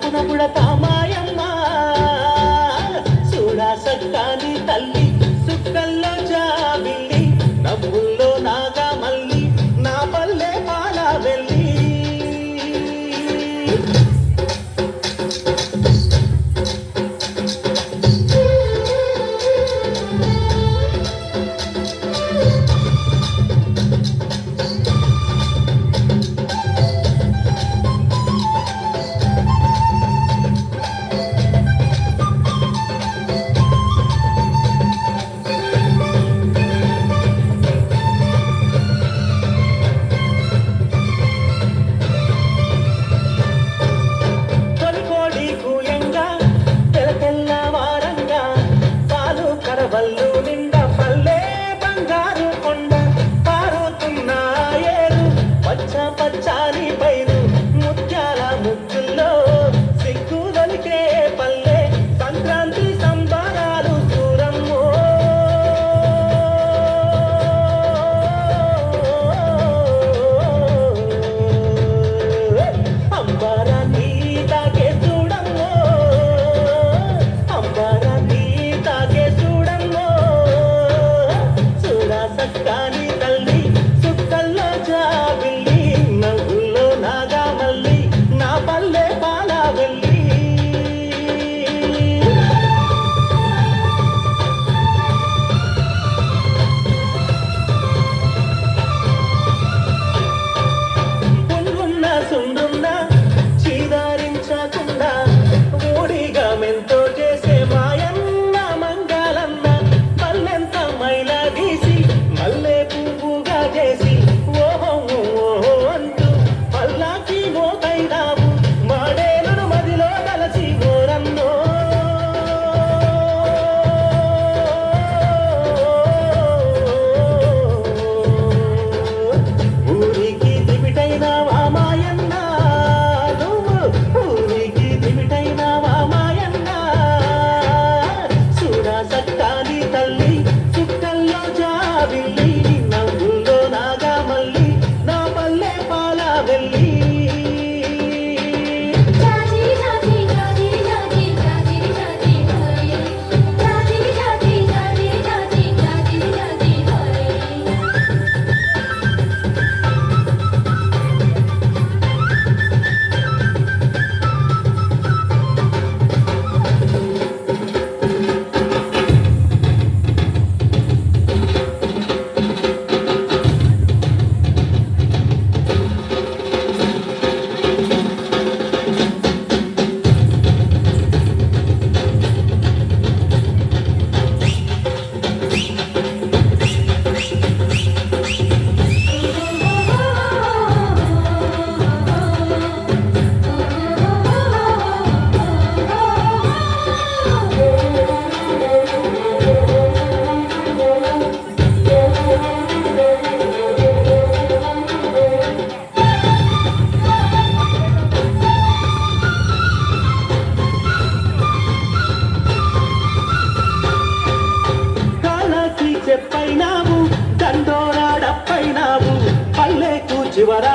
కడుపున పుడతామాయమ్మ చూడా సక్కాని తల్లి సుక్కల్లో జాబిల్లి నవ్వుల్లో నాగా మల్లి నా పల్లె పాల వెళ్ళి వల్లు నిండా పల్లె బంగారు కొండ పారుతున్న ఏరు పచ్చ పచ్చాని పైరు ముత్యాల ముగ్గుల్లో సిగ్గుదొలికే పల్లె సంక్రాంతి సంబరాలు దూరమ్మో అంబరాన్ని తాకే చూడమ్మో అంబరాన్ని తాకే సక్కాని తల్లి సుక్కల్లో జాబిల్లి నవ్వుల్లో నాగా మల్లి నా పల్లె పాల వెళ్ళి పుండున్న సుండున్న చీదారించకుండా ఊడిగా మెంతో చేసే మాయన్న మంగళన్న పల్లెంత మైలా తీసి మల్లె పువ్వుగా చేసి ఓహో ఓహో అంటూ పల్లాకి మోతైనావు మాడేలను మదిలో కలసి ఓరన్నో ఊరికి దిమిటైనావా మాయన్న నువ్వు ఊరికి దిమిటైనావా మాయన్న చూడా సక్కాని తల్లి సుక్కల్లో జాబిల్లి నవ్వుల్లో నాగా మల్లి నా పల్లె పాల వెళ్ళి చెప్పైనావు దండోరాడప్పైనావు పల్లెకు చివర